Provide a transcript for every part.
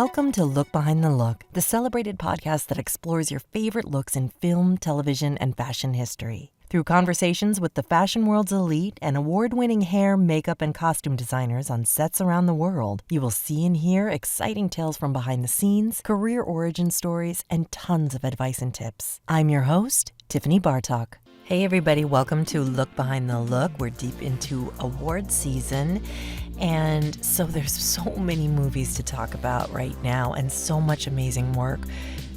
Welcome to Look Behind the Look, the celebrated podcast that explores your favorite looks in film, television, and fashion history. Through conversations with the fashion world's elite and award-winning hair, makeup, and costume designers on sets around the world, you will see and hear exciting tales from behind the scenes, career origin stories, and tons of advice and tips. I'm your host, Tiffany Bartok. Hey everybody, welcome to Look Behind the Look. We're deep into award season, and so there's so many movies to talk about right now and so much amazing work.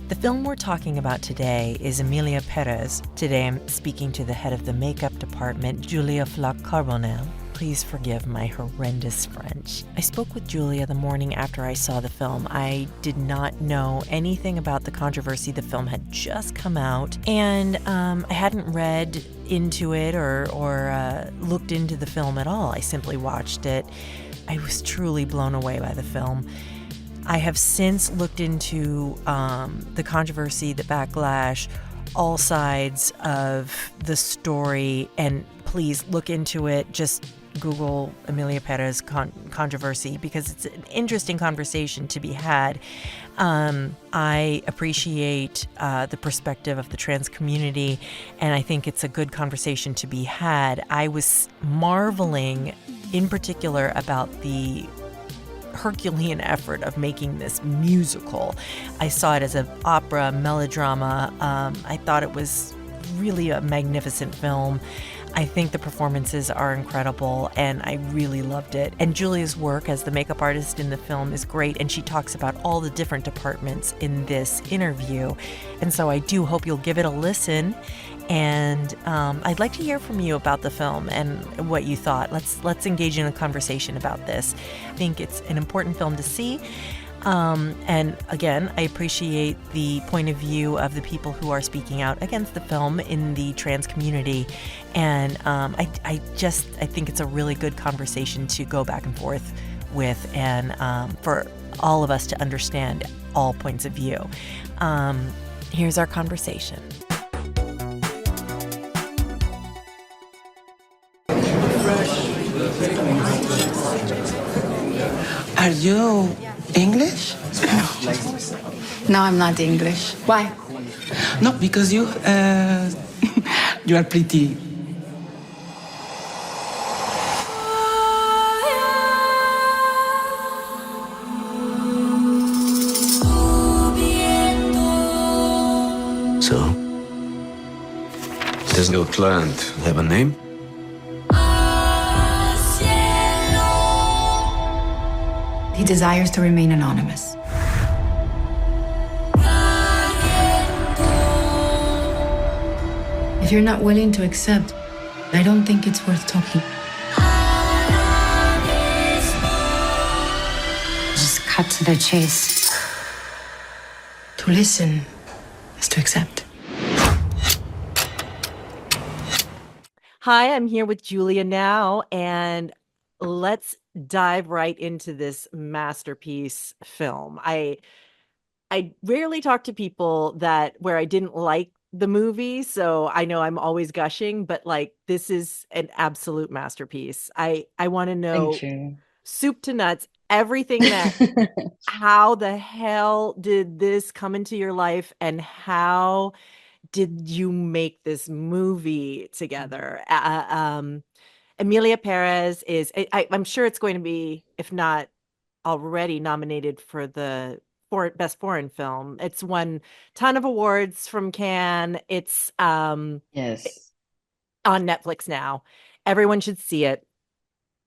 The film we're talking about today is Emilia Perez. Today I'm speaking to the head of the makeup department, Julia Flac-Carbonell. Please forgive my horrendous French. I spoke with Julia the morning after I saw the film. I did not know anything about the controversy. The film had just come out, and I hadn't read into it or looked into the film at all. I simply watched it. I was truly blown away by the film. I have since looked into the controversy, the backlash, all sides of the story, and please look into it. Just Google Emilia Perez controversy because it's an interesting conversation to be had. I appreciate the perspective of the trans community, and I think it's a good conversation to be had. I was marveling in particular about the Herculean effort of making this musical. I saw it as an opera melodrama. I thought it was really a magnificent film. I think the performances are incredible, and I really loved it. And Julia's work as the makeup artist in the film is great, and she talks about all the different departments in this interview. And so I do hope you'll give it a listen. And I'd like to hear from you about the film and what you thought. Let's engage in a conversation about this. I think it's an important film to see. And again, I appreciate the point of view of the people who are speaking out against the film in the trans community. And I think it's a really good conversation to go back and forth with, and for all of us to understand all points of view. Here's our conversation. Are you English? No, I'm not English. Why? No, because you you are pretty. So, does your client have a name? He desires to remain anonymous. If you're not willing to accept, I don't think it's worth talking. Just cut to the chase. To listen is to accept. Hi, I'm here with Julia now, and let's dive right into this masterpiece film. I rarely talk to people where I didn't like the movie, so I know I'm always gushing, but like this is an absolute masterpiece. I want to know, Thank you. soup to nuts, everything that how the hell did this come into your life, and how did you make this movie together? Emilia Perez is, I'm sure it's going to be, if not already nominated for the Best Foreign Film. It's won a ton of awards from Cannes. It's Yes. on Netflix now. Everyone should see it.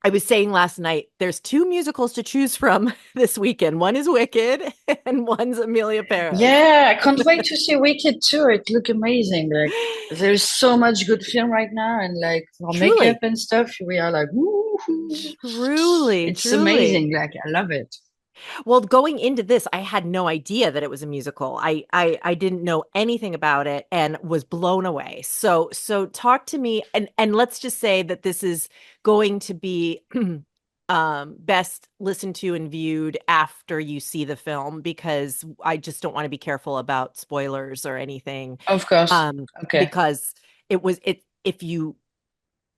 I was saying last night, there's two musicals to choose from this weekend. One is Wicked and one's Emilia Perez. Yeah, I can't wait to see Wicked too. It look amazing. Like there's so much good film right now, and like for Truly. makeup and stuff, we are like, woo. Truly, It's truly amazing. Like I love it. Well, going into this, I had no idea that it was a musical. I didn't know anything about it and was blown away. So talk to me, and let's just say that this is going to be best listened to and viewed after you see the film, because I just don't want to be careful about spoilers or anything. Of course. Okay. Because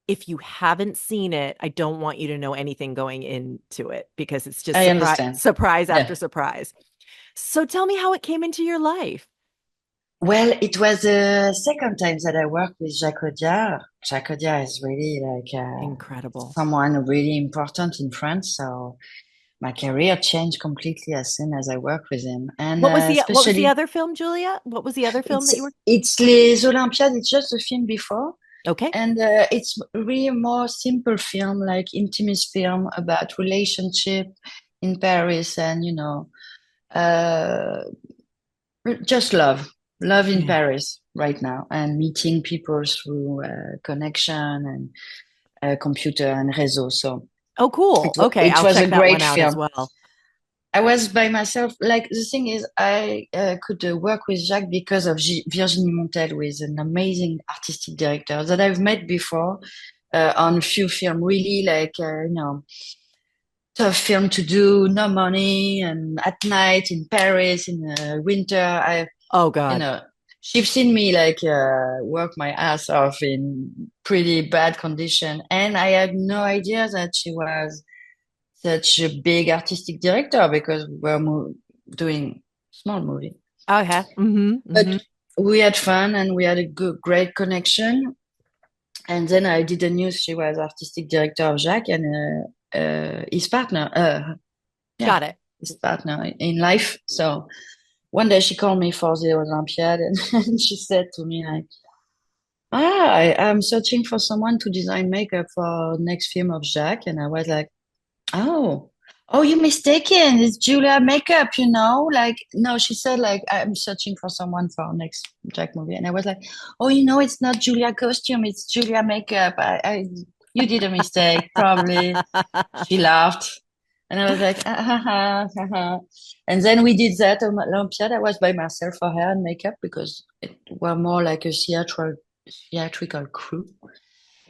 if you haven't seen it, I don't want you to know anything going into it, because it's just I understand. surprise Yeah. after surprise. So tell me how it came into your life. Well, it was the second time that I worked with Jacques Audiard. Jacques Audiard is really like Incredible. someone really important in France. So my career changed completely as soon as I worked with him. And What was the especially, other film, Julia? What was the other film that you were? it's Les Olympiades. It's just a film before. Okay. And it's really a more simple film, like intimate film about relationship in Paris and, uh, just love in Yeah. Paris right now and meeting people through connection and computer and réseau. So Oh, cool. Okay, it I'll was a check that one great out as film. well. I was by myself. Like the thing is, I could work with Jacques because of Virginie Montel, who is an amazing artistic director that I've met before on a few films. Really, like tough film to do, no money, and at night in Paris in winter. Oh You God. know, she's seen me like work my ass off in pretty bad condition, and I had no idea that she was such a big artistic director because we're doing small movie. Okay. Mm-hmm. Mm-hmm. But we had fun and we had a good, great connection. And then I didn't knew she was artistic director of Jacques and his partner. Yeah, Got it. his partner in life. So one day she called me for the Olympiad and she said to me like, I'm searching for someone to design makeup for next film of Jacques. And I was like, oh, you're mistaken. It's Julia makeup, Like, no, she said, like, I'm searching for someone for our next Jack movie. And I was like, oh, it's not Julia costume, it's Julia makeup. You did a mistake, probably. She laughed. And I was like, And then we did that on Olympiad. I was by myself for hair and makeup because it were more like a theatrical crew.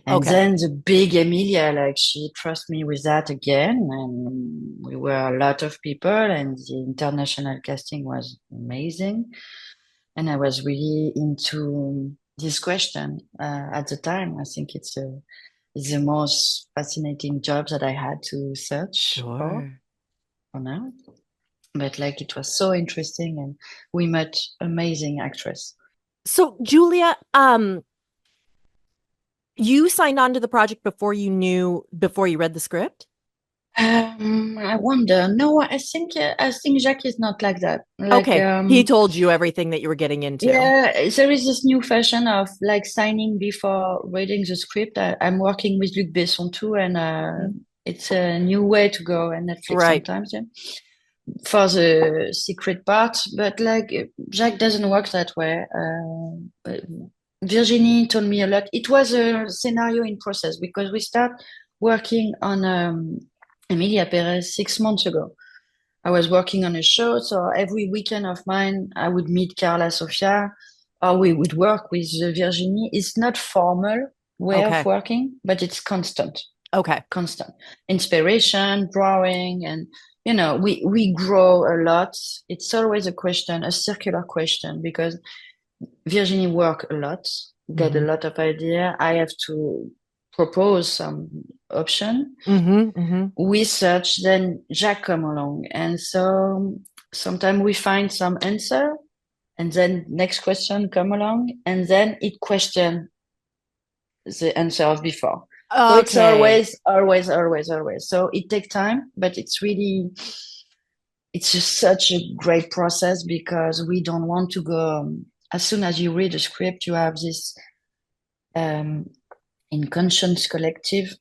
And Okay. then the big Emilia, like she trusts me with that again. And we were a lot of people and the international casting was amazing. And I was really into this question at the time. I think it's the most fascinating job that I had to search Sure. for now. But like it was so interesting and we met amazing actress. So Julia, you signed on to the project before you read the script? I wonder. No, I think Jacques is not like that. Like, Okay. He told you everything that you were getting into. yeah, there is this new fashion of like signing before reading the script. I'm working with Luc Besson too, and it's a new way to go on Netflix Right. sometimes, yeah, for the secret part. But like Jacques doesn't work that way. Virginie told me a lot. It was a scenario in process because we start working on Emilia Perez 6 months ago. I was working on a show, so every weekend of mine, I would meet Carla Sofia, or we would work with Virginie. It's not formal way of Okay. working, but it's constant, Okay. constant inspiration, drawing, and we grow a lot. It's always a question, a circular question, because Virginie work a lot, get a Mm-hmm. lot of idea. I have to propose some option. Mm-hmm. Mm-hmm. We search, then Jacques come along. And so sometimes we find some answer, and then next question come along, and then it question the answer of before. So it's Okay. always. So it takes time, but it's just such a great process because we don't want to go. As soon as you read a script, you have this inconscious collective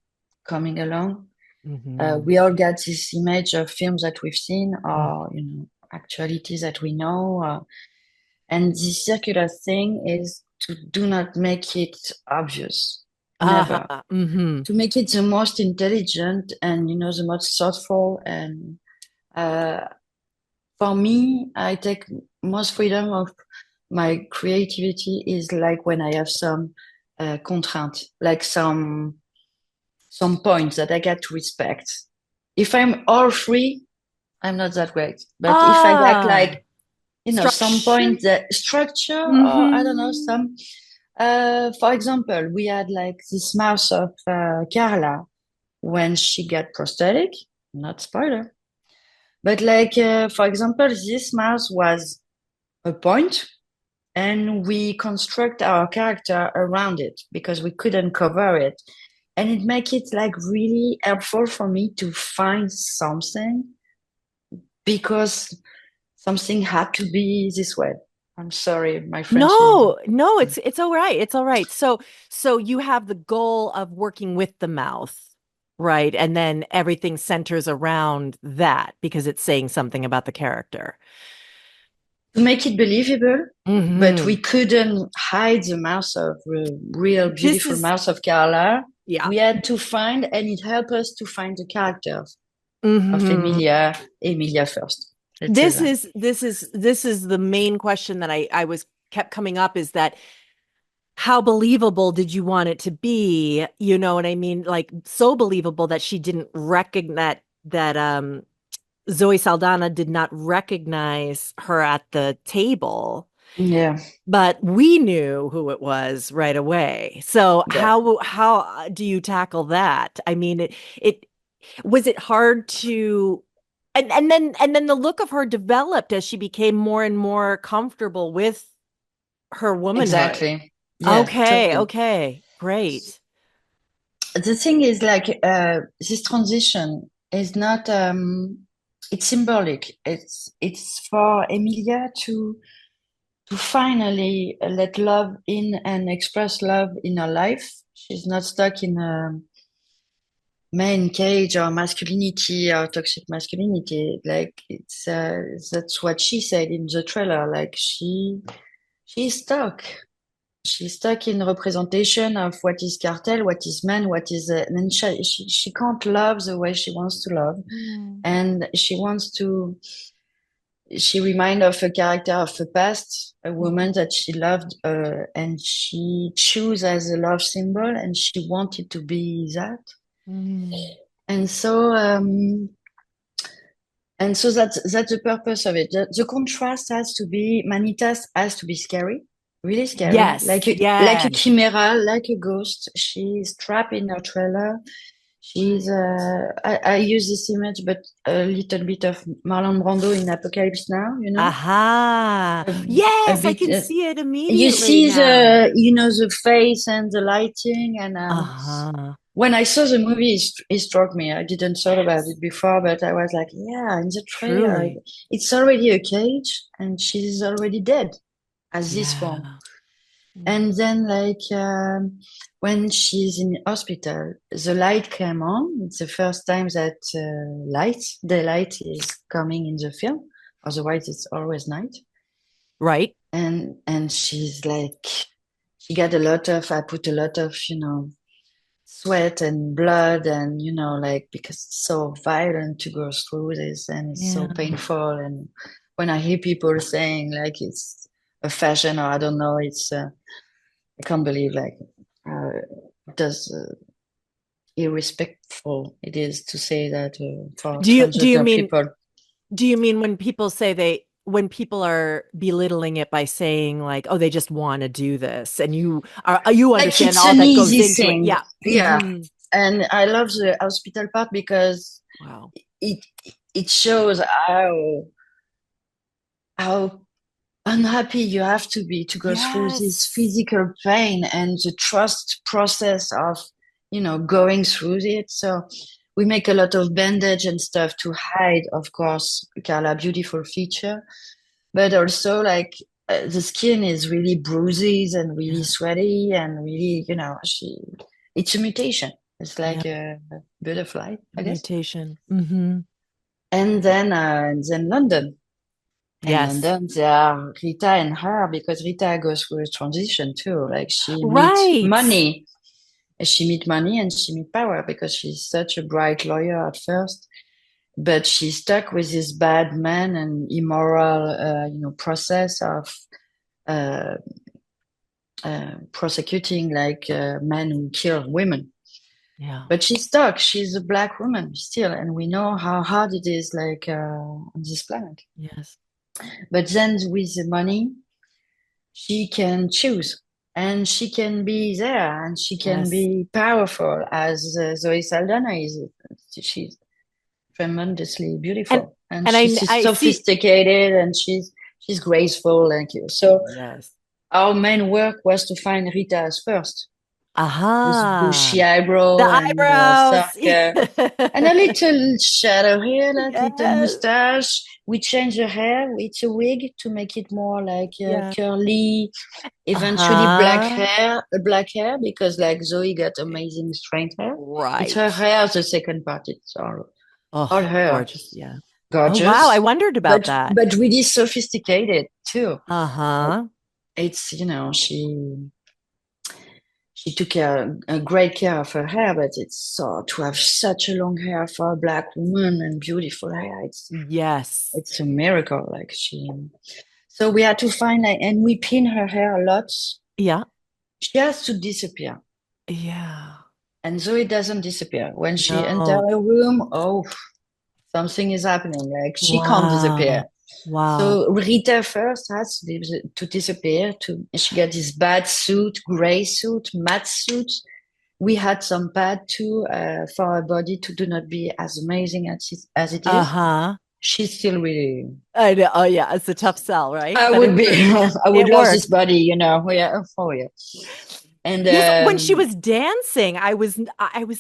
coming along. Mm-hmm. We all get this image of films that we've seen or actualities that we know, and the circular thing is to do not make it obvious, never, Uh-huh. Mm-hmm. to make it the most intelligent and the most thoughtful. And uh, for me, I take most freedom of my creativity is like when I have some contraint, like some points that I get to respect. If I'm all free, I'm not that great. But if I got Ah, like, some structure. point that structure or I don't know, Mm-hmm. some, for example, we had like this mouse of Carla when she got prosthetic, not spoiler. But like, for example, this mouse was a point, and we construct our character around it because we couldn't cover it. And it make it like really helpful for me to find something because something had to be this way. I'm sorry, my French is. No, it's all right. It's all right. So you have the goal of working with the mouth, right? And then everything centers around that because it's saying something about the character. To make it believable, but Hmm. we couldn't hide the mouth of the real This beautiful is, mouth of Carla. yeah. We had to find, and it helped us to find the characters of Hmm. Emilia first. Let's say that. This is the main question that I was kept coming up is that how believable did you want it to be? You know what I mean? Like so believable that she didn't recognize that Zoe Saldana did not recognize her at the table, Yeah, but we knew who it was right away. So yeah. how do you tackle that? I mean, it was it hard to and then the look of her developed as she became more and more comfortable with her womanhood. Exactly. Yeah, Okay, totally. okay, great. The thing is like this transition is not it's symbolic. It's for Emilia to finally let love in and express love in her life. She's not stuck in a main cage or masculinity or toxic masculinity. Like it's that's what she said in the trailer. Like she's stuck. She's stuck in representation of what is cartel, what is man, what is, and she can't love the way she wants to love. Mm. And she wants to, she remind of a character of the past, a woman that she loved, and she chose as a love symbol, and she wanted to be that. Mm. And so, that's the purpose of it. The contrast has to be, Manitas has to be scary, really scary, Yes, like a yes. chimera, like a ghost. She's trapped in her trailer. She's I use this image, but a little bit of Marlon Brando in Apocalypse Now, you know, Aha. a Yes, I bit. can see it You immediately see now. the face and the lighting, and Uh-huh. when I saw the movie, it struck me. I didn't thought about it before, but I was like, yeah, in the trailer, Truly. it's already a cage, and she's already dead as this form. Yeah. Mm. And then, like, when she's in hospital, the light came on. It's the first time that daylight is coming in the film. Otherwise, it's always night. Right. And she's like, she got a lot of. I put a lot of, sweat and blood, and like because it's so violent to go through this, and it's so Yeah. painful. And when I hear people saying like it's a fashion or I don't know, it's I can't believe like uh, does irrespectful it is to say that for Do you transgender mean people. when people say when people are belittling it by saying like, oh, they just want to do this, and you Like understand it's all an that goes easy into it. thing. Yeah. Yeah. Hmm. And I love the hospital part because Wow. it it shows how unhappy you have to be to go through this Yes. physical pain and the trust process of going through it. So we make a lot of bandage and stuff to hide, of course, Carla beautiful feature, but also like the skin is really bruises and really Yeah. sweaty and really it's a mutation. It's Yeah. like a butterfly, I guess. Mutation. Hmm. And then London. In Yes. London, there are Rita and her because Rita goes through a transition too. Like she meets Right. money, she meet money and she meet power because she's such a bright lawyer at first, but she's stuck with this bad man and immoral, process of uh, prosecuting like men who kill women. Yeah. But she's stuck. She's a black woman still, and we know how hard it is, like on this planet. Yes. But then with the money, she can choose and she can be there and she can Yes. be powerful as Zoe Saldana is. She's tremendously And beautiful. and And she's I see. sophisticated, and she's graceful, like you. So Yes. our main work was to find Rita's first, with Aha. bushy eyebrow The and eyebrows. dark hair. And a little shadow here, like little Yes. mustache. We change the hair. It's a wig to make it more like Yeah. curly. Eventually, Uh-huh. black hair, because like Zoe got amazing straight hair. It's her Right. hair. The second part, it's all Oh, her. gorgeous. Yeah. Oh, wow. I Gorgeous, wondered about that. but really sophisticated too. Like, Uh-huh. it's she took a great care of her hair, but it's so to have such a long hair for a black woman and beautiful hair. Yes. It's a miracle. Like she. So we had to find like, and we pin her hair a lot. Yeah. She has to disappear, Yeah. and Zoe doesn't disappear when she enters No. a room. Oh, something is happening. Like she can't disappear. Wow. Wow. So Rita first has to disappear. She got this bad suit, gray suit, matte suit. We had some pad too for her body to do not be as amazing as it is. Uh-huh. She's still really. I know. Oh, yeah. It's a tough sell, right? I But would it be. worked. I would It lose this worked. body, you know. Yeah. Oh yeah. And Yes, when she was dancing, I was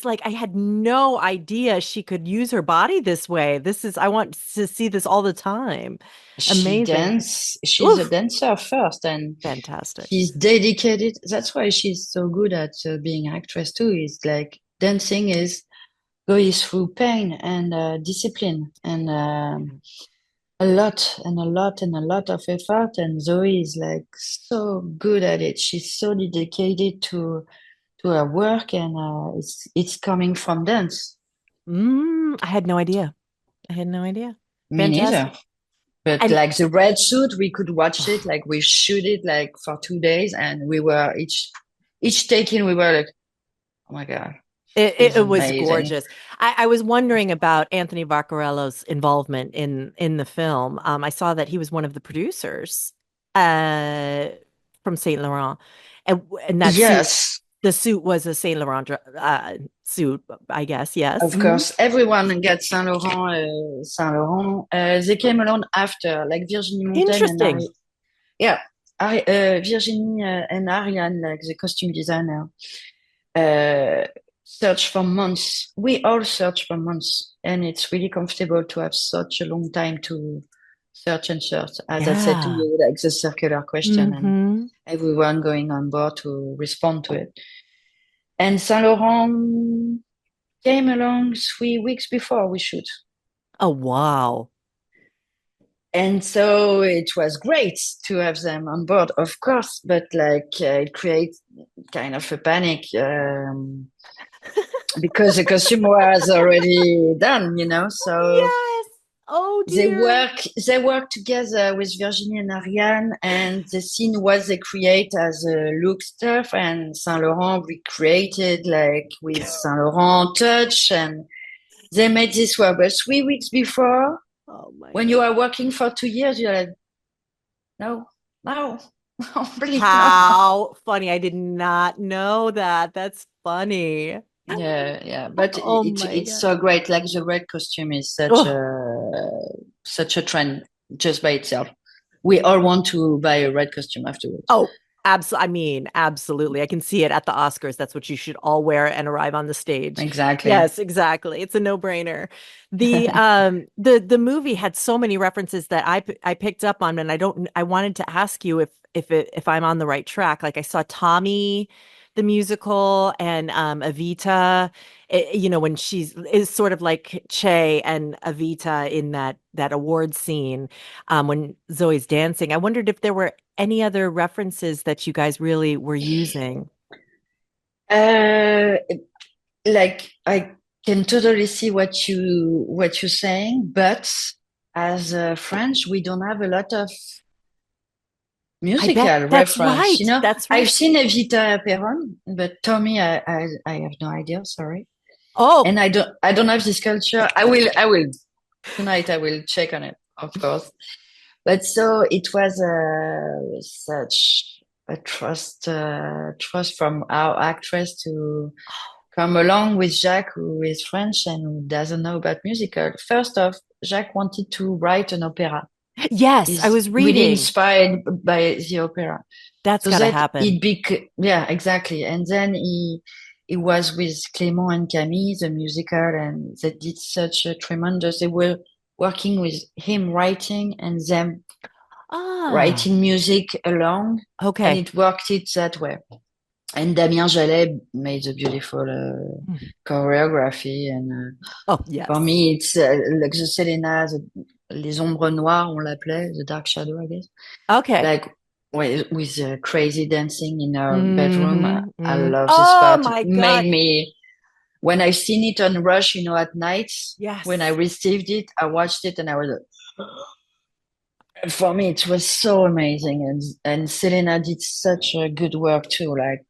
like, I had no idea she could use her body this way. I want to see this all the time. she Amazing. dance. She's a Oof, dancer first, and fantastic. she's dedicated. That's why she's so good at being actress too. Is like dancing is goes through pain and discipline and a lot and a lot and a lot of effort. And Zoe is like so good at it. She's so dedicated to her work, and it's coming from dance. I had no idea. I had no idea. Me neither. Fantastic. But And like the red suit, we could watch it, like we shoot it like for 2 days, and we were each taking, we were like, oh my God, it, she's it was amazing. gorgeous. I was wondering about Anthony Vaccarello's involvement in the film. I saw that he was one of the producers uh, from Saint Laurent, and that suit. Yes, The suit was a Saint Laurent suit, I guess. Yes. of course. Everyone gets Saint Laurent, Saint Laurent. They came along after, like Virginie Montaigne and Interesting. yeah, Virginie and Ariane, like the costume designer, search for months. We all search for months, and it's really comfortable to have such a long time to search and search. As I said to Yeah. you, like the circular question, and Hmm. everyone going on board to respond to it. And Saint Laurent came along 3 weeks before we shoot. Oh, wow. And so it was great to have them on board, of course, but like it creates kind of a panic because the costume was already done, you know. So Yes. Oh, they dear. work together with Virginie and Ariane, and the scene was they create as a look stuff, and Saint Laurent recreated like with Saint Laurent touch, and they made this work. But 3 weeks before, Oh, my when you God. are working for 2 years, you're like, no, no, no, please, no. How funny. I did not know that. That's funny. Yeah. But Oh, my it's God. so great. Like the red costume is Oh. such a trend just by itself. We all want to buy a red costume afterwards. Oh, absolutely. I mean, absolutely. I can see it at the Oscars. That's what you should all wear and arrive on the stage. Exactly. Yes, exactly. It's a no-brainer. The movie had so many references that I picked up on, and I wanted to ask you if I'm on the right track. Like I saw Tommy the musical and Evita, when she's is sort of like Che and Evita in that award scene when Zoe's dancing. I wondered if there were any other references that you guys really were using. Uh, like I can totally see what you're saying, but as French, we don't have a lot of I bet musical that's reference. right. You know, That's I've right. seen Evita Peron, but Tommy, I have no idea. Sorry, Oh, and I don't have this culture. I will tonight. I will check on it, of course. But so it was such a trust from our actress to come along with Jacques, who is French and who doesn't know about musical. First off, Jacques wanted to write an opera. Yes, I He's was really reading. inspired by the opera. That's So got to that happen. yeah, exactly. And then he was with Clément and Camille, the musical, and they did such a tremendous. They were working with him writing and them Ah, writing music along, and okay. it worked it that way. And Damien Jallet made a beautiful choreography. And Oh, for yes. me, it's like the Selena, les ombres noires, on l'appelait, the dark shadow, I guess. Okay. Like with crazy dancing in our bedroom. Mhm, I mhm. love this Oh part. It my God. made me, when I seen it on Rush, at night, when I Yes. received it, I watched it and I was for me, it was so amazing. And Selena did such a good work too. Like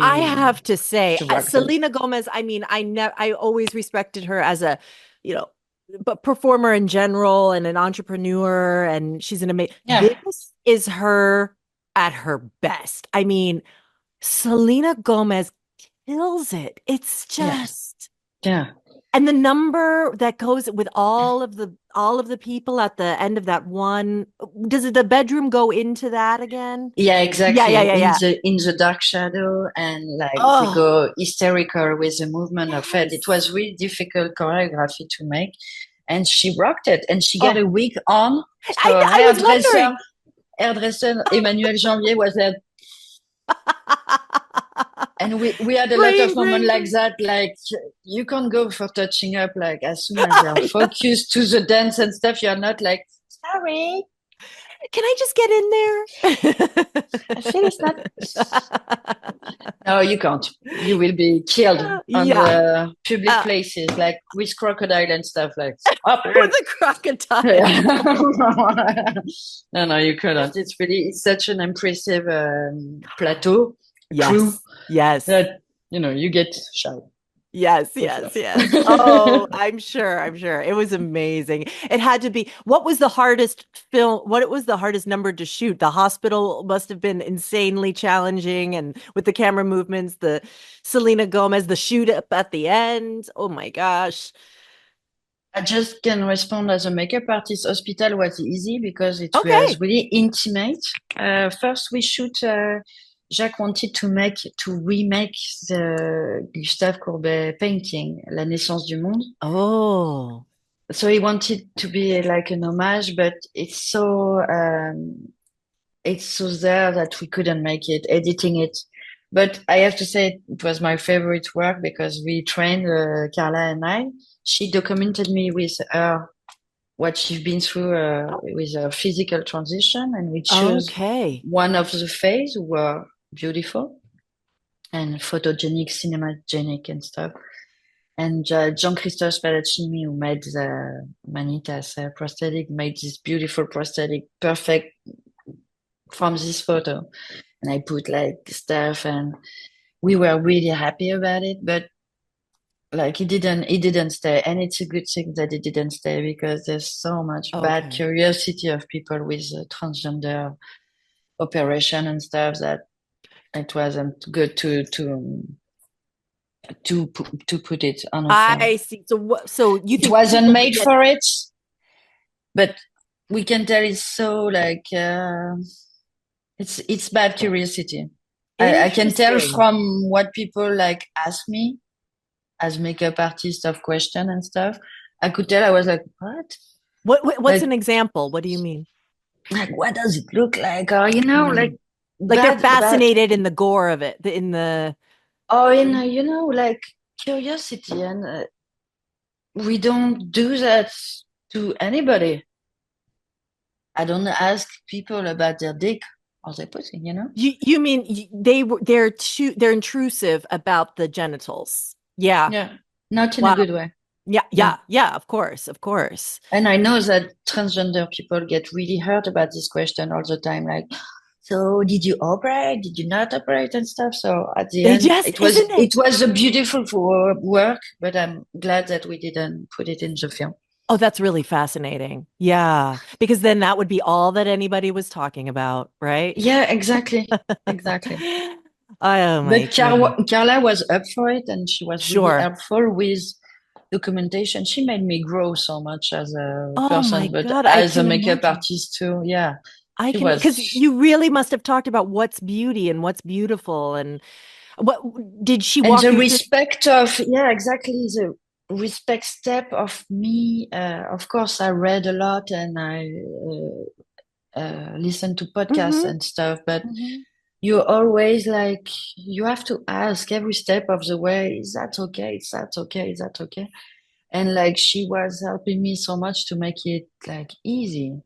I she, have to say, she rocked it. Selena Gomez, I mean, I always respected her as a, you know, but performer in general and an entrepreneur, and she's an amazing. Yeah. This is her at her best. I mean, Selena Gomez kills it. It's Yes. just, Yeah. and the number that goes with all of the people at the end of that one, does the bedroom go into that again? Yeah, Yeah, yeah, exactly. yeah, In yeah. the dark shadow, and like they Oh, go hysterical with the movement of it. It yes. was really difficult choreography to make, and she rocked it. And she got Oh, a wig on. So I was wondering. hairdresser Emmanuel Janvier was there, and we had a lot of Green, moments green, like green. that. Like you can't go for touching up. Like as soon as you're focused to the dance and stuff, you're not like sorry. Can I just get in I feel it's not. there? No, you can't. You will be killed on Yeah. the public Uh, places, like with crocodile and stuff. Like, up. with a crocodile. No, no, you couldn't. It's such an impressive plateau crew Yes. Yes. that you get shy Yes, for yes, sure. yes. Oh, I'm sure. I'm sure. It was amazing. It had to be. What was the hardest film? What was the hardest number to shoot? The hospital must have been insanely challenging, and with the camera movements, the Selena Gomez, the shoot up at the end. Oh my gosh. I just can respond as a makeup artist. Hospital was easy because it was Okay. really intimate. First, we shoot. Jacques wanted to remake the Gustave Courbet painting, La Naissance du Monde. Oh. So he wanted to be like an homage, but it's so there that we couldn't make it, editing it. But I have to say it was my favorite work because we trained Carla and I. She documented me with her what she's been through with a physical transition, and we chose Okay. one of the phase who were beautiful and photogenic, cinemagenic and stuff. And Jean-Christophe Spadaccini, who made the Manitas prosthetic, made this beautiful prosthetic, perfect from this photo. And I put like stuff, and we were really happy about it. But like it didn't stay, and it's a good thing that it didn't stay because there's so much bad Okay. curiosity of people with transgender operation and stuff that it wasn't good to put it on a film. I see. So what? So you It think wasn't people would made get? for it, but we can tell it's so like it's bad curiosity. I can tell Interesting. from what people like ask me as makeup artist of question and stuff. I could tell I was like, what? What's Like an example? What do you mean? what does it look like? Or like Like they're bad. fascinated in the gore of it, in the. Or in like curiosity, and we don't do that to anybody. I don't ask people about their dick or their pussy. You mean they're intrusive about the genitals. Yeah. Yeah, not in a Wow. good way. Yeah, No. yeah, yeah, of course, of course. And I know that transgender people get really hurt about this question all the time. Like, so did you operate? Did you not operate and stuff? So at the They end, just, it was isn't it? it was a beautiful work, but I'm glad that we didn't put it in the film. Oh, that's really fascinating. Yeah, because then that would be all that anybody was talking about, right? Yeah, exactly, exactly. Oh my But goodness. Carla was up for it, and she was really Sure. helpful with documentation. She made me grow so much as a Oh my person, but God, I as a can makeup imagine. artist too. Yeah, I she can, because was. you really must have talked about what's beauty and what's beautiful. And what did she And walk the you through? respect of, yeah, exactly, the respect step of me. Of course, I read a lot and I listened to podcasts Hmm. and stuff, but Hmm. you always like, you have to ask every step of the way, is that okay? Is that okay? Is that okay? And like, she was helping me so much to make it like easy.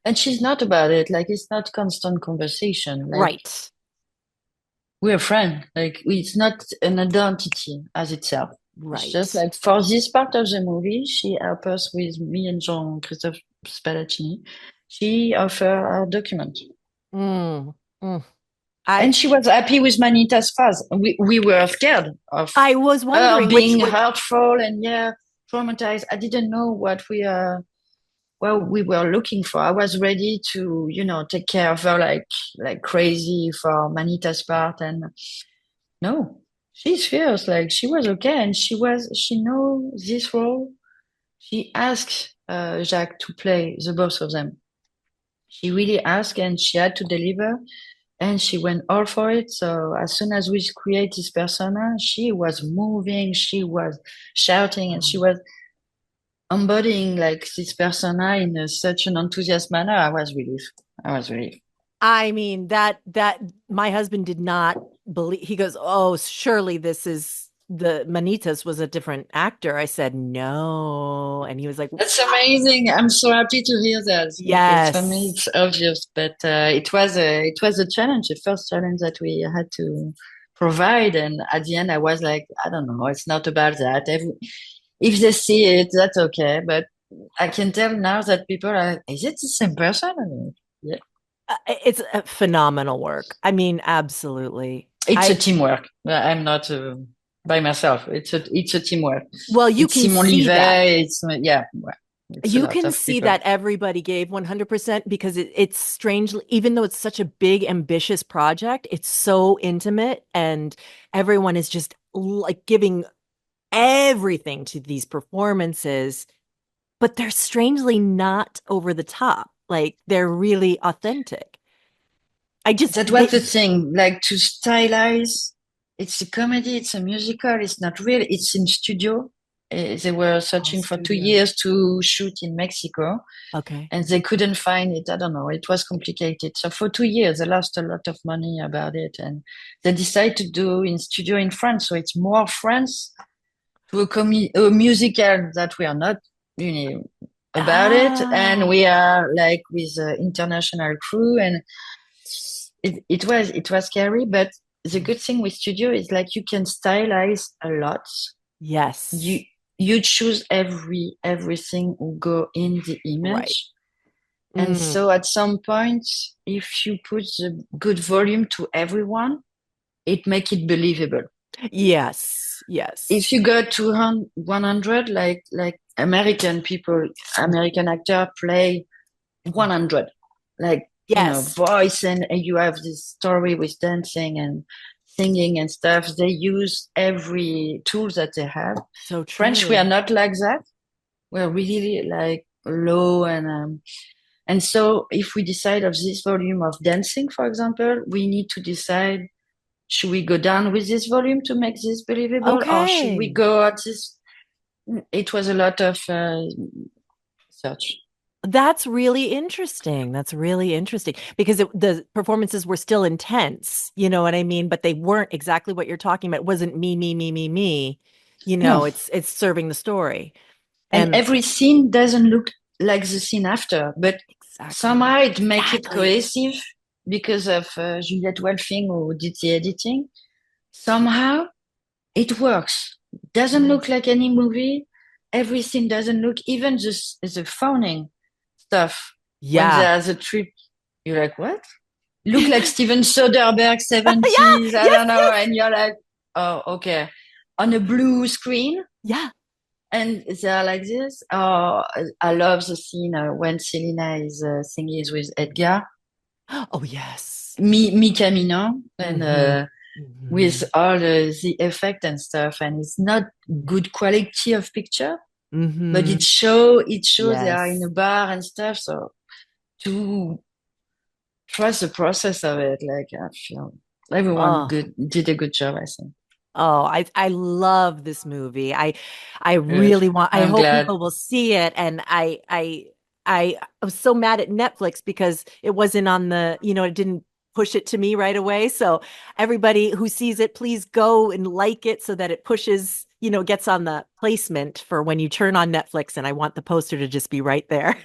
And she's not about it. Like, it's not constant conversation. Like, Right. we're friends. Like, it's not an identity as itself. It's just Right. like for this part of the movie, she helped us with me and Jean-Christophe Spadaccini. She offered our document. Mm, mm. I And she was happy with Manita's fast. We were scared of I was her wondering being which hurtful and yeah, traumatized. I didn't know what we were looking for. I was ready to, take care of her like crazy for Manita's part. And no, she's fierce. Like, she was okay, and she know this role. She asked Jacques to play the both of them. She really asked, and she had to deliver, and she went all for it. So as soon as we create this persona, she was moving, she was shouting, and she was embodying like this persona in such an enthusiastic manner. I was relieved. I was relieved. I mean that my husband did not believe. He goes, "Oh, surely this is the Manitas was a different actor." I said, "No." And he was like, That's amazing. I'm so happy to hear that, because for me "Yes." it's obvious, but it was a challenge, the first challenge that we had to provide. And at the end, I was like, I don't know, it's not about that. If they see it, that's okay. But I can tell now that people are, like, is it the same person? And yeah, It's a phenomenal work. I mean, absolutely. it's a I teamwork. I'm not by myself. It's a teamwork. Well, you It's can Simon see that. Livet. It's yeah, well, it's a You lot can of see people. that everybody gave 100% because it's strangely, even though it's such a big, ambitious project, it's so intimate and everyone is just like giving everything to these performances, but they're strangely not over the top. Like they're really authentic. I just, That was the thing, like, to stylize. It's a comedy, it's a musical, it's not real, it's in studio. They were oh, searching for two studio. years to shoot in Mexico, Okay. and they couldn't find it. I don't know, it was complicated. So for 2 years, they lost a lot of money about it, and they decided to do in studio in France. So it's more France to a musical that we are not, about it, and Ah, we are like with an international crew. And it was scary, but the good thing with studio is like you can stylize a lot. You yes. you choose everything will go in the Right. image. And Mm, so at some point, if you put the good volume to everyone, it make it believable. yes. If Yes. you go to 100, like American people, American actor play 100, like, Yes. voice, and you have this story with dancing and singing and stuff. They use every tool that they have. So French, we are true. not like that. We're really like low, and so if we decide of this volume of dancing, for example, we need to decide, should we go down with this volume to make this believable, or should we Okay. go at this? It was a lot of search. That's really interesting. That's really interesting because the performances were still intense, you know what I mean? But they weren't exactly what you're talking about. It wasn't me, me, me, me, me. You No. know, it's serving the story. And And every scene doesn't look like the scene after, but exactly, somehow it make it exactly. cohesive because of Juliette Welfing, who did the editing. Somehow it works. Doesn't Mm. look like any movie. Every scene doesn't look, even the phoning stuff when Yeah. there's a trip. You're like, what? Look like Steven Soderbergh Yeah. 70s, I Yes, don't know. yes. And you're like, oh, okay. On a blue screen, Yeah. and they are like this. Oh, I love the scene when Selena is singing with Edgar, Oh, yes. Mi Camino, and Hmm. with all the effect and stuff, and it's not good quality of picture, but it shows they are in a bar and stuff. So to trust the process of it, like I feel everyone did a good job, I think. Oh, I love this movie. I really want, I I'm hope glad. people will see it. And I was so mad at Netflix because it wasn't on the, it didn't push it to me right away. So everybody who sees it, please go and like it so that it pushes, gets on the placement for when you turn on Netflix. And I want the poster to just be right there.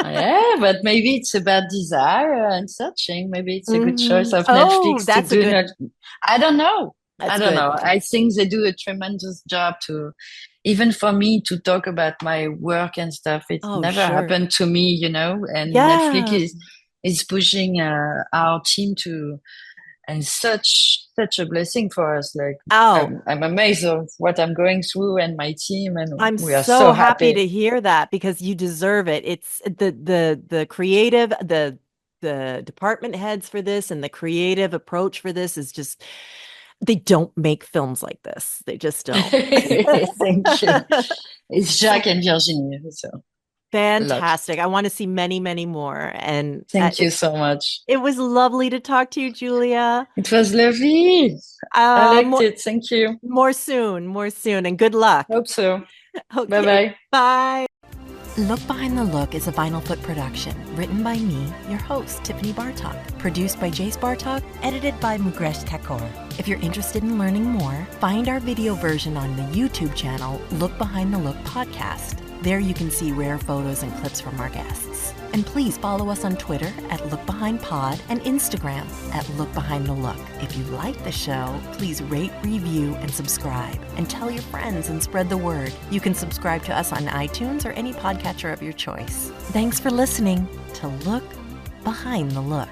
Yeah, but maybe it's about desire and searching. Maybe it's a good choice of Oh, Netflix to that's a do good. not. I don't know. That's I don't good. know. I think they do a tremendous job to, even for me to talk about my work and stuff. It never Sure. happened to me, and Yeah. Netflix is pushing our team to, and such a blessing for us. Like, I'm amazed of what I'm going through and my team, and I'm we are so happy. to hear that because you deserve it. It's the creative, the department heads for this and the creative approach for this is just, they don't make films like this. They just don't. Thank you. It's Jacques and Virginie. So fantastic. I want to see many, many more. And thank you so much. It was lovely to talk to you, Julia. It was lovely. I liked it. Thank you. More soon, and good luck. Hope so. Okay. Bye-bye. Bye. Look Behind the Look is a Vinyl Foot production, written by me, your host, Tiffany Bartok, produced by Jace Bartok, edited by Mugresh Thakor. If you're interested in learning more, find our video version on the YouTube channel, Look Behind the Look Podcast. There you can see rare photos and clips from our guests. And please follow us on Twitter at LookBehindPod and Instagram at LookBehindTheLook. If you like the show, please rate, review, and subscribe. And tell your friends and spread the word. You can subscribe to us on iTunes or any podcatcher of your choice. Thanks for listening to Look Behind the Look.